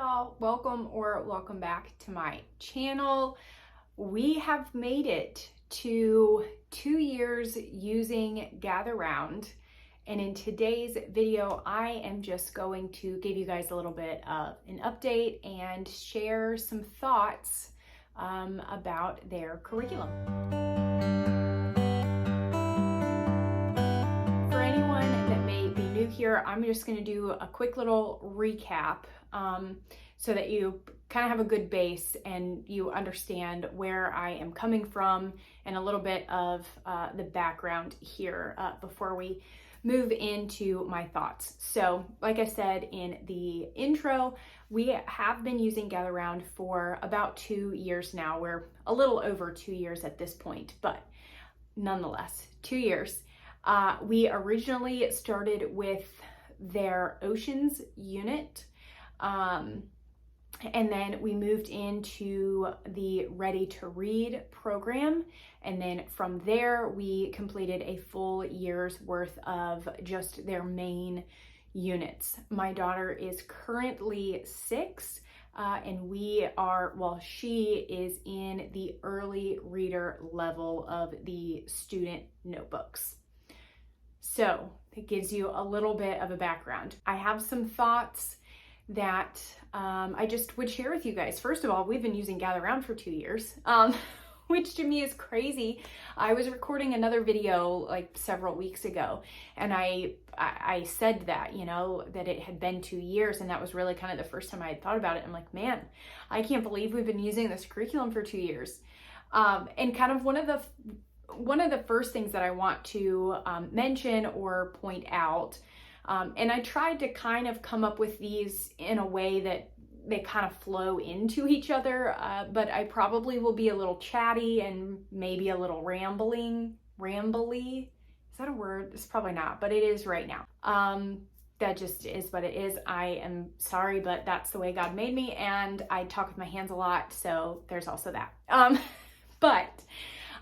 y'all, welcome back to my channel. We have made it to 2 years using Gather Round, and in today's video I am just going to give you guys a little bit of an update and share some thoughts about their curriculum. For anyone that may be new here, I'm just going to do a quick little recap so that you kind of have a good base and you understand where I am coming from and a little bit of the background here before we move into my thoughts. So like I said in the intro, we have been using Gather Round for about 2 years now. We're a little over 2 years at this point, but nonetheless, 2 years. We originally started with their Oceans unit, and then we moved into the Ready to Read program. And then from there, we completed a full year's worth of just their main units. My daughter is currently 6, and she is in the early reader level of the student notebooks. So it gives you a little bit of a background. I have some thoughts that I just would share with you guys. First of all, we've been using Gather Round for 2 years, which to me is crazy. I was recording another video like several weeks ago, and I said that, that it had been 2 years, and that was really kind of the first time I had thought about it. I'm like, man, I can't believe we've been using this curriculum for 2 years. And kind of one of the first things that I want to mention or point out, and I tried to kind of come up with these in a way that they kind of flow into each other, but I probably will be a little chatty and maybe a little rambly. Is that a word? It's probably not, but it is right now. That just is what it is. I am sorry, but that's the way God made me, and I talk with my hands a lot, so there's also that. But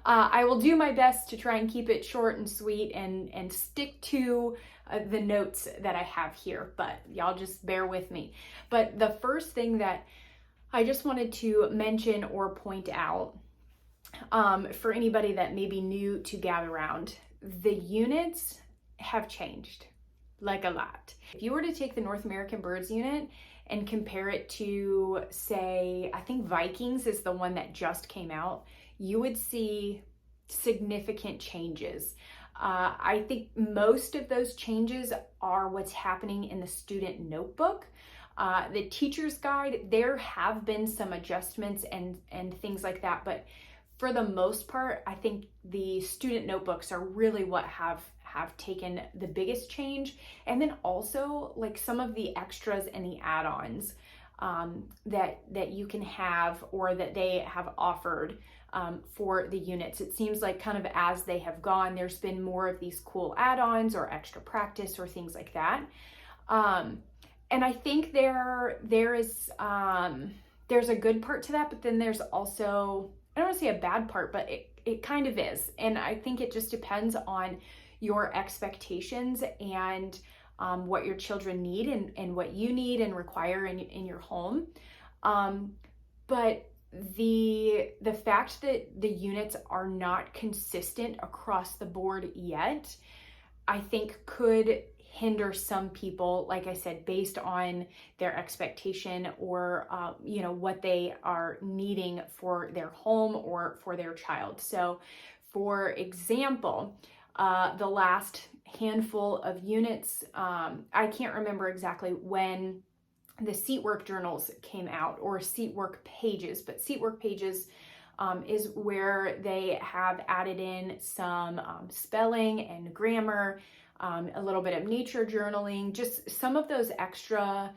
I will do my best to try and keep it short and sweet and stick to the notes that I have here, but y'all just bear with me. But the first thing that I just wanted to mention or point out for anybody that may be new to Gather Round, the units have changed like a lot. If you were to take the North American Birds unit and compare it to, say, I think Vikings is the one that just came out, you would see significant changes. I think most of those changes are what's happening in the student notebook. The teacher's guide, there have been some adjustments and things like that, but for the most part, I think the student notebooks are really what have taken the biggest change. And then also like some of the extras and the add-ons that you can have or that they have offered for the units. It seems like kind of as they have gone, there's been more of these cool add-ons or extra practice or things like that. And I think there's a good part to that, but then there's also, I don't want to say a bad part, but it kind of is. And I think it just depends on your expectations and what your children need and what you need and require in your home. But the fact that the units are not consistent across the board yet, I think could hinder some people, like I said, based on their expectation or what they are needing for their home or for their child. So for example, the last handful of units, I can't remember exactly when the seat work journals came out or seat work pages, but seat work pages is where they have added in some spelling and grammar, a little bit of nature journaling, just some of those extra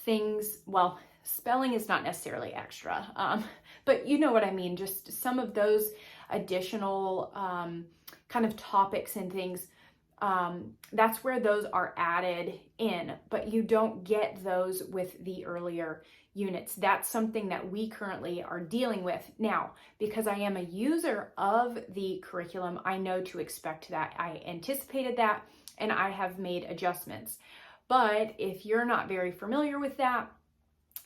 things. Well, spelling is not necessarily extra, but you know what I mean, just some of those additional kind of topics and things. That's where those are added in, but you don't get those with the earlier units. That's something that we currently are dealing with now. Because I am a user of the curriculum, I know to expect that. I anticipated that, and I have made adjustments. But if you're not very familiar with that,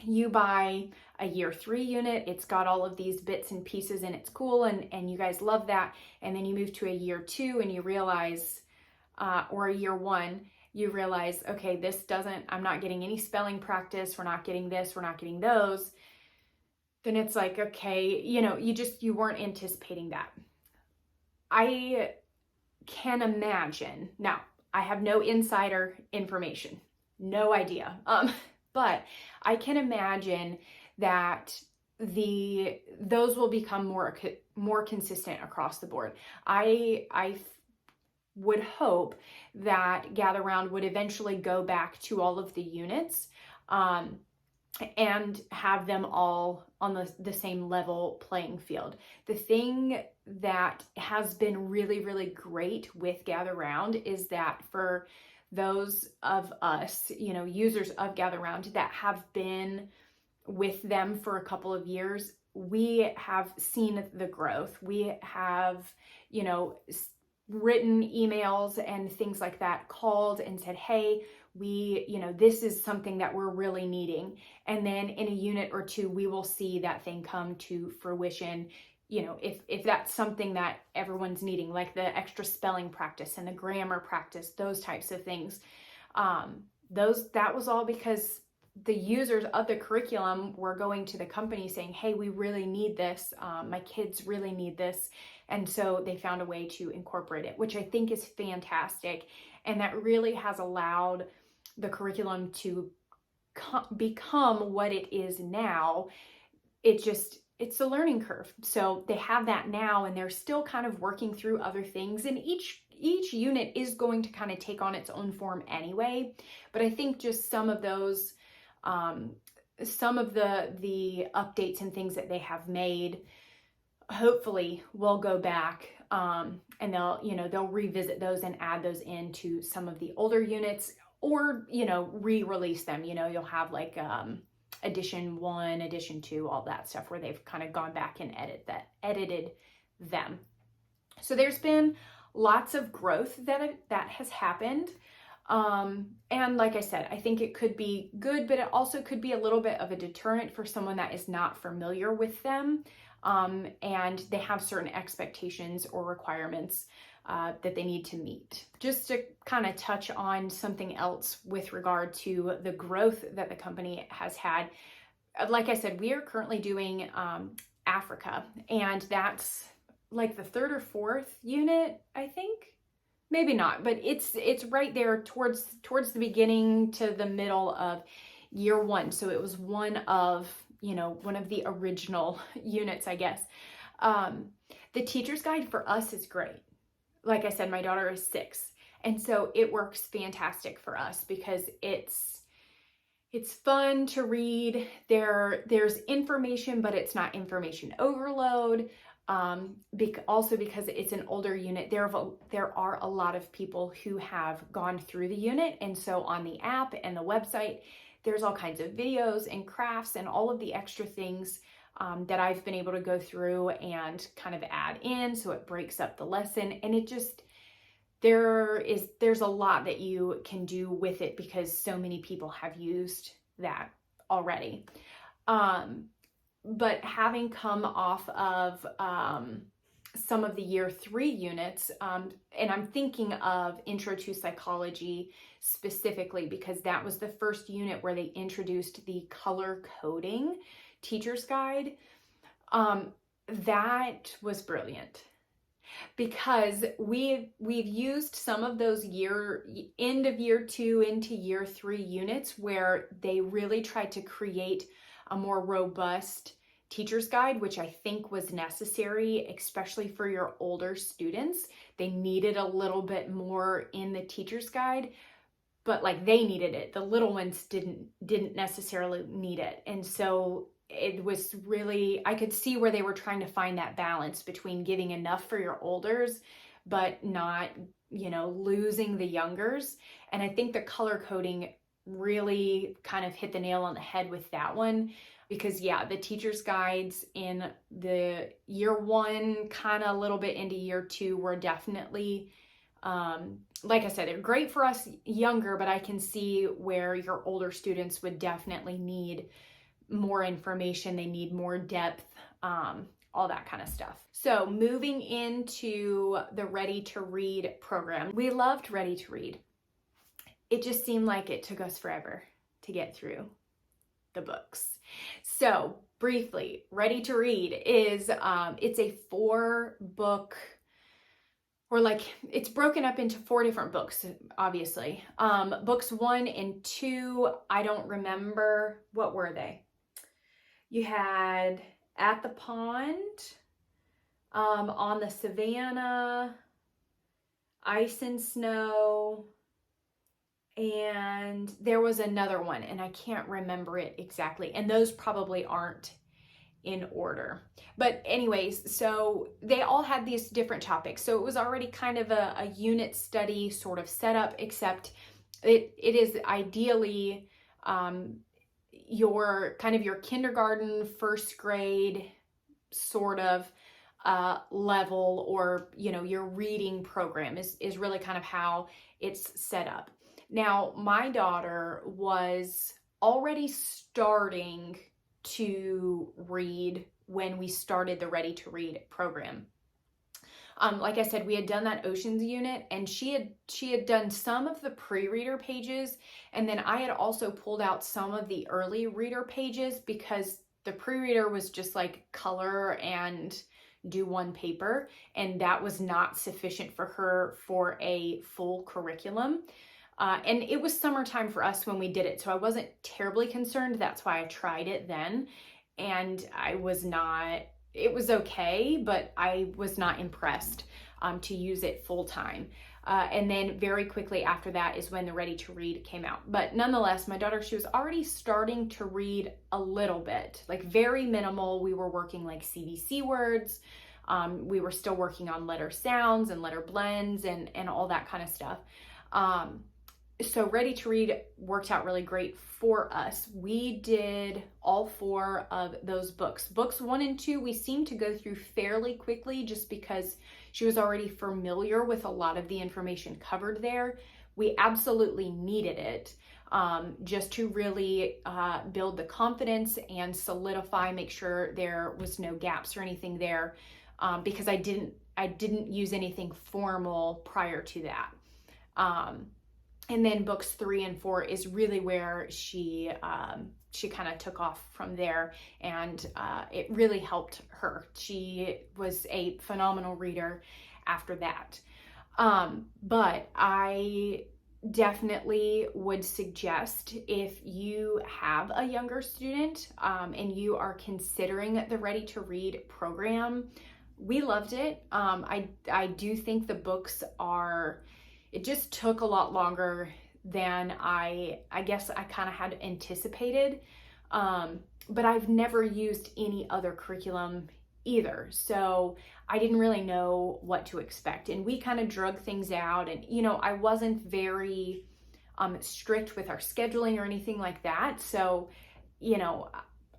you buy a year 3 unit, it's got all of these bits and pieces and it's cool, and you guys love that. And then you move to a year 2 and you realize, or a year 1, you realize, okay, I'm not getting any spelling practice, we're not getting this, we're not getting those. Then it's like, okay, you weren't anticipating that. I can imagine, now I have no insider information, no idea. But I can imagine that those will become more consistent across the board. I would hope that Gather Round would eventually go back to all of the units and have them all on the same level playing field. The thing that has been really, really great with Gather Round is that for those of us, users of Gather Round that have been with them for a couple of years, we have seen the growth. We have, written emails and things like that, called and said, hey, this is something that we're really needing. And then in a unit or 2, we will see that thing come to fruition. If that's something that everyone's needing, like the extra spelling practice and the grammar practice, those types of things. That was all because the users of the curriculum were going to the company saying, hey, we really need this. My kids really need this. And so they found a way to incorporate it, which I think is fantastic. And that really has allowed the curriculum to become what it is now. It's a learning curve. So they have that now, and they're still kind of working through other things. And each unit is going to kind of take on its own form anyway. But I think just some of those, some of the updates and things that they have made, hopefully will go back and they'll revisit those and add those into some of the older units, or re-release them. You'll have like edition 1, edition 2, all that stuff where they've kind of gone back and edited them. So there's been lots of growth that has happened. And like I said, I think it could be good, but it also could be a little bit of a deterrent for someone that is not familiar with them. And they have certain expectations or requirements that they need to meet. Just to kind of touch on something else with regard to the growth that the company has had. Like I said, we are currently doing Africa, and that's like the 3rd or 4th unit, I think. Maybe not, but it's right there towards the beginning to the middle of year 1. So it was one of the original units, I guess. The teacher's guide for us is great. Like I said, my daughter is 6. And so it works fantastic for us because it's fun to read. There's information, but it's not information overload. Also because it's an older unit, there are a lot of people who have gone through the unit. And so on the app and the website, there's all kinds of videos and crafts and all of the extra things that I've been able to go through and kind of add in, so it breaks up the lesson. And it just, there's a lot that you can do with it because so many people have used that already. But having come off of some of the year 3 units, and I'm thinking of Intro to Psychology specifically because that was the first unit where they introduced the color coding teacher's guide. That was brilliant because we've used some of those end of year 2 into year 3 units where they really tried to create a more robust teacher's guide, which I think was necessary, especially for your older students. They needed a little bit more in the teacher's guide, but like they needed it. The little ones didn't necessarily need it. And so it was really, I could see where they were trying to find that balance between giving enough for your olders, but not, losing the youngers. And I think the color coding really kind of hit the nail on the head with that one. Because the teacher's guides in the year 1, kind of a little bit into year 2 were definitely, like I said, they're great for us younger, but I can see where your older students would definitely need more information, they need more depth, all that kind of stuff. So moving into the Ready to Read program, we loved Ready to Read. It just seemed like it took us forever to get through the books. So briefly, Ready to Read is, it's a 4-book, or like it's broken up into 4 different books, obviously. Books 1 and 2, I don't remember, what were they? You had At the Pond, On the Savannah, Ice and Snow, and there was another one, and I can't remember it exactly. And those probably aren't in order. But anyways, so they all had these different topics. So it was already kind of a unit study sort of setup, except it is ideally your kind of your kindergarten, first grade sort of level, or, you know, your reading program is really kind of how it's set up. Now, my daughter was already starting to read when we started the Ready to Read program. Like I said, we had done that Oceans unit, and she had done some of the pre-reader pages, and then I had also pulled out some of the early reader pages, because the pre-reader was just like color and do one paper, and that was not sufficient for her for a full curriculum. And it was summertime for us when we did it, so I wasn't terribly concerned. That's why I tried it then, and it was okay, but I was not impressed to use it full time. And then very quickly after that is when the Ready to Read came out. But nonetheless, my daughter, she was already starting to read a little bit, like very minimal. We were working like CVC words. We were still working on letter sounds and letter blends and all that kind of stuff. So Ready to Read worked out really great for us. We did all 4 of those books. Books 1 and 2, we seemed to go through fairly quickly, just because she was already familiar with a lot of the information covered there. We absolutely needed it just to really build the confidence and solidify, make sure there was no gaps or anything there, because I didn't use anything formal prior to that. And then books 3 and 4 is really where she kind of took off from there, and it really helped her. She was a phenomenal reader after that. But I definitely would suggest, if you have a younger student and you are considering the Ready to Read program, we loved it. I do think the books it just took a lot longer than I guess I kind of had anticipated. But I've never used any other curriculum either, so I didn't really know what to expect. And we kind of drug things out, and, you know, I wasn't very strict with our scheduling or anything like that. So, you know,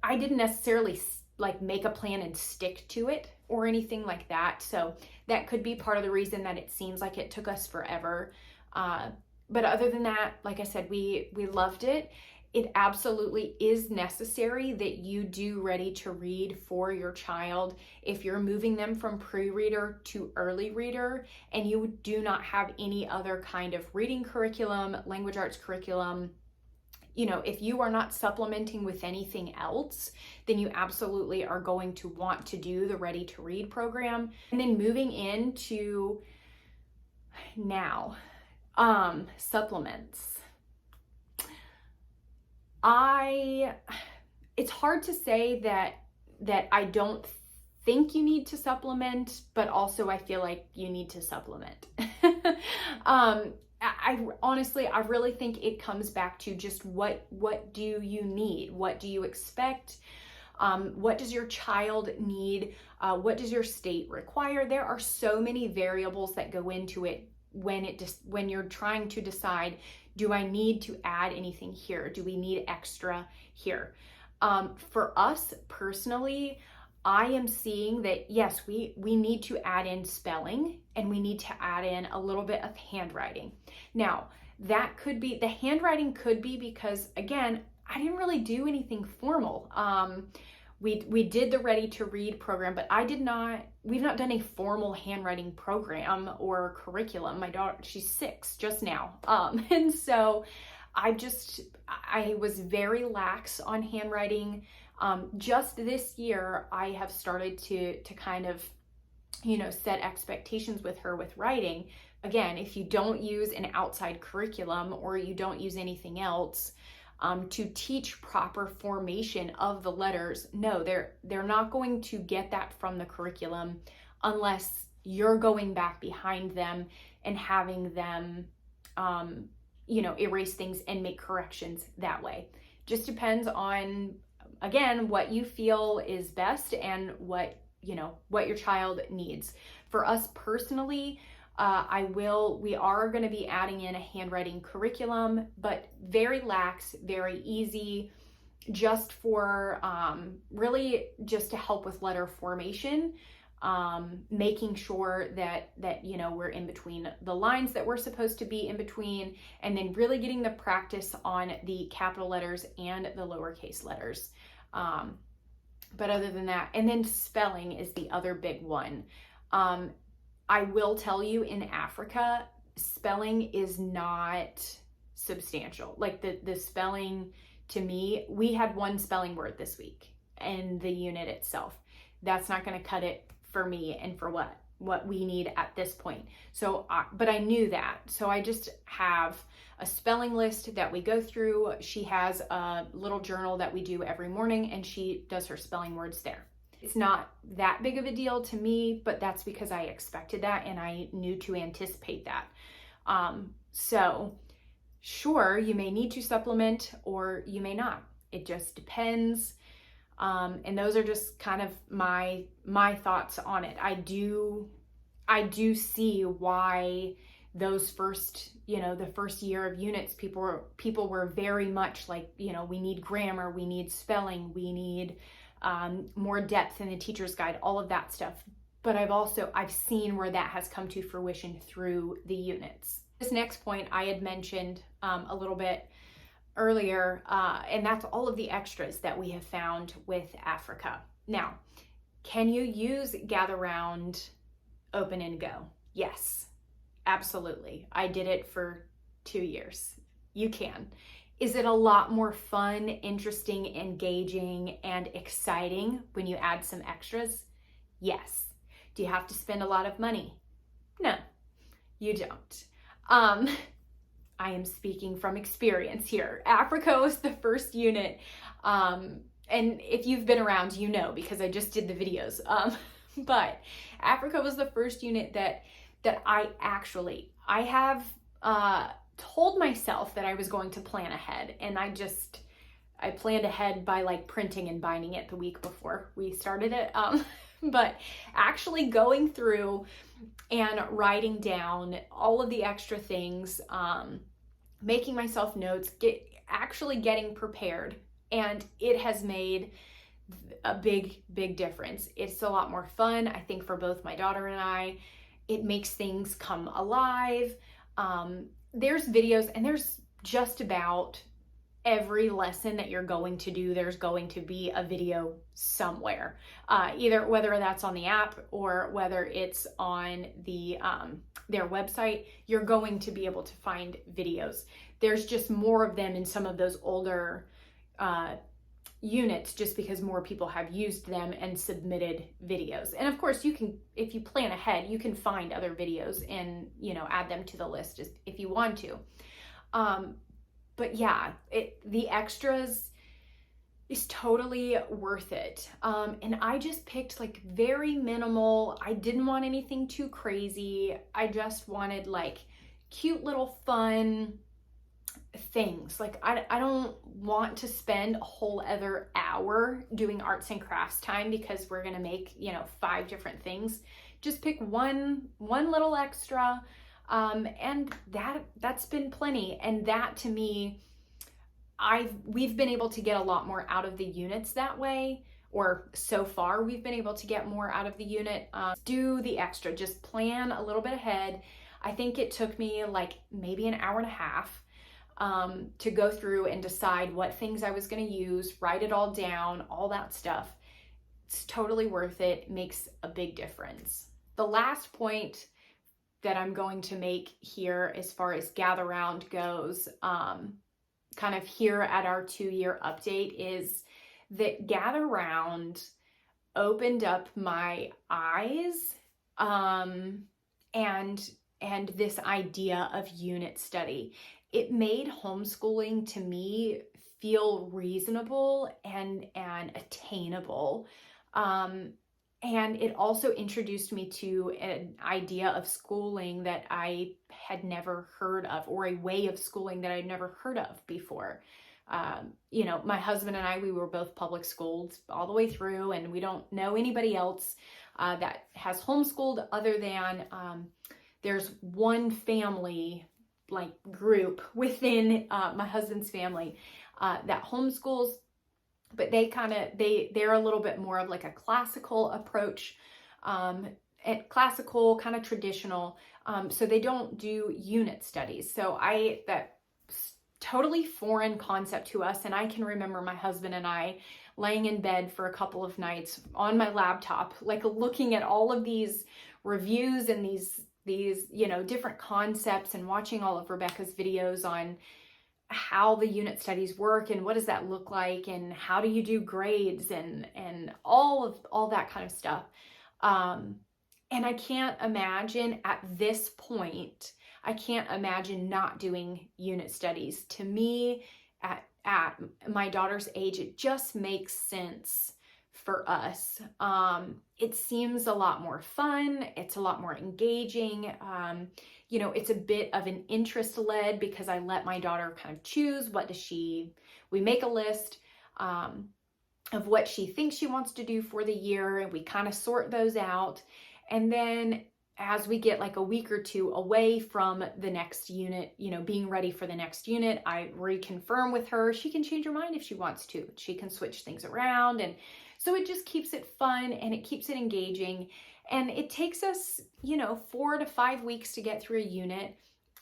I didn't necessarily like make a plan and stick to it or anything like that. So that could be part of the reason that it seems like it took us forever. But other than that, like I said, we loved it. It absolutely is necessary that you do Ready to Read for your child if you're moving them from pre-reader to early reader, and you do not have any other kind of reading curriculum, language arts curriculum. You know, if you are not supplementing with anything else, then you absolutely are going to want to do the Ready to Read program. And then moving into now, supplements. It's hard to say that I don't think you need to supplement, but also I feel like you need to supplement. I honestly, I really think it comes back to just what do you need? What do you expect? What does your child need? What does your state require? There are so many variables that go into it when you're trying to decide, do I need to add anything here? Do we need extra here? For us personally, I am seeing that, yes, we need to add in spelling, and we need to add in a little bit of handwriting. Now, the handwriting could be because, again, I didn't really do anything formal. We did the Ready to Read program, but we've not done a formal handwriting program or curriculum. My daughter, she's 6 just now. And so I was very lax on handwriting. Just this year, I have started to kind of, set expectations with her with writing. Again, if you don't use an outside curriculum or you don't use anything else, to teach proper formation of the letters, no, they're not going to get that from the curriculum unless you're going back behind them and having them, erase things and make corrections that way. Just depends on, again, what you feel is best and what your child needs. For us personally, we are going to be adding in a handwriting curriculum, but very lax, very easy, just for really just to help with letter formation, making sure that we're in between the lines that we're supposed to be in between, and then really getting the practice on the capital letters and the lowercase letters. But other than that, and then spelling is the other big one. I will tell you, in Africa, spelling is not substantial. Like the spelling, to me, we had one spelling word this week in the unit itself. That's not going to cut it for me and for what we need at this point. So, but I knew that. So I just have a spelling list that we go through. She has a little journal that we do every morning, and she does her spelling words there. It's not that big of a deal to me, but that's because I expected that and I knew to anticipate that. So sure, you may need to supplement or you may not. It just depends. And those are just kind of my thoughts on it. I do see why those first, the first year of units, people were very much like, we need grammar, we need spelling, we need more depth in the teacher's guide, all of that stuff. But I've seen where that has come to fruition through the units. This next point I had mentioned a little bit earlier, and that's all of the extras that we have found with Africa. Now, can you use Gather Round, Open and Go? Yes, absolutely. I did it for 2 years. You can. Is it a lot more fun, interesting, engaging, and exciting when you add some extras? Yes. Do you have to spend a lot of money? No, you don't. I am speaking from experience here. Africa was the first unit, and if you've been around, because I just did the videos. But Africa was the first unit that I have told myself that I was going to plan ahead, and I planned ahead by like printing and binding it the week before we started it. But actually going through and writing down all of the extra things, making myself notes, actually getting prepared, and it has made a big difference. It's a lot more fun, I think, for both my daughter and I. It makes things come alive. There's videos, and there's just about every lesson that you're going to do, there's going to be a video somewhere, either whether that's on the app or whether it's on their website. You're going to be able to find videos. There's just more of them in some of those older units, just because more people have used them and submitted videos. And of course, you can, if you plan ahead, you can find other videos and add them to the list if you want to. But yeah, the extras is totally worth it. And I just picked like very minimal. I didn't want anything too crazy. I just wanted like cute little fun things. Like I don't want to spend a whole other hour doing arts and crafts time because we're gonna make 5 different things. Just pick one little extra, and that's been plenty. And that, to me, we've been able to get a lot more out of the units that way, or so far we've been able to get more out of the unit. Do the extra, just plan a little bit ahead. I think it took me like maybe an hour and a half. to go through and decide what things I was going to use, write it all down, all that stuff. It's totally worth it, makes a big difference. The last point that I'm going to make here as far as Gather Round goes, kind of here at our 2-year update, is that Gather Round opened up my eyes, and this idea of unit study. It made homeschooling to me feel reasonable and attainable. And it also introduced me to an idea of schooling that I had never heard of, or a way of schooling that I'd never heard of before. You know, my husband and I, we were both public schooled all the way through, and we don't know anybody else that has homeschooled other than there's one family like group within my husband's family that homeschools. But they're a little bit more of like a classical approach, classical, kind of traditional. So they don't do unit studies. So that's totally foreign concept to us. And I can remember my husband and I laying in bed for a couple of nights on my laptop, like looking at all of these reviews and these, you know, different concepts, and watching all of Rebecca's videos on how the unit studies work and what does that look like and how do you do grades and all that kind of stuff. And I can't imagine at this point, I can't imagine not doing unit studies. To me, at my daughter's age, it just makes sense for us. It seems a lot more fun. It's a lot more engaging. You know, it's a bit of an interest led, because I let my daughter kind of choose we make a list of what she thinks she wants to do for the year, and we kind of sort those out. And then as we get like a week or two away from the next unit, you know, being ready for the next unit, I reconfirm with her. She can change her mind if she wants to. She can switch things around. And so it just keeps it fun and it keeps it engaging. And it takes us, you know, 4 to 5 weeks to get through a unit.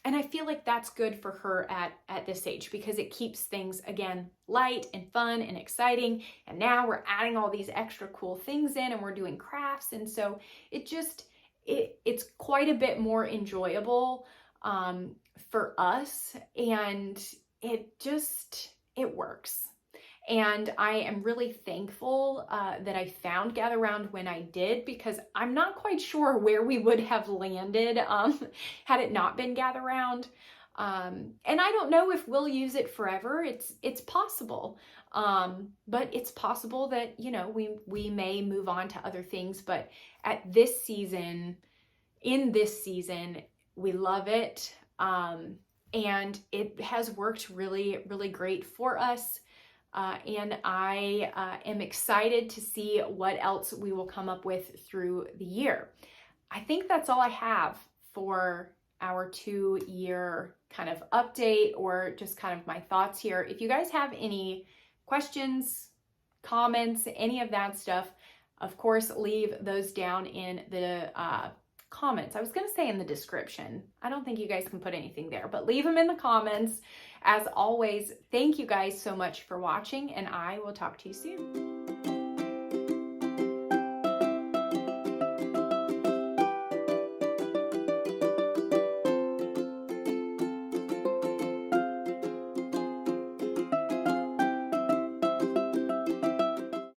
And I feel like that's good for her at this age, because it keeps things, again, light and fun and exciting. And now we're adding all these extra cool things in, and we're doing crafts. And so it's quite a bit more enjoyable for us, and it works. And I am really thankful that I found Gather Round when I did, because I'm not quite sure where we would have landed had it not been Gather Round. And I don't know if we'll use it forever. It's possible. But it's possible that, you know, we may move on to other things. But in this season, we love it. And it has worked really, really great for us. And I am excited to see what else we will come up with through the year. I think that's all I have for our 2-year kind of update, or just kind of my thoughts here. If you guys have any questions, comments, any of that stuff, of course, leave those down in the comments. I was going to say in the description. I don't think you guys can put anything there, but leave them in the comments. As always, thank you guys so much for watching, and I will talk to you soon.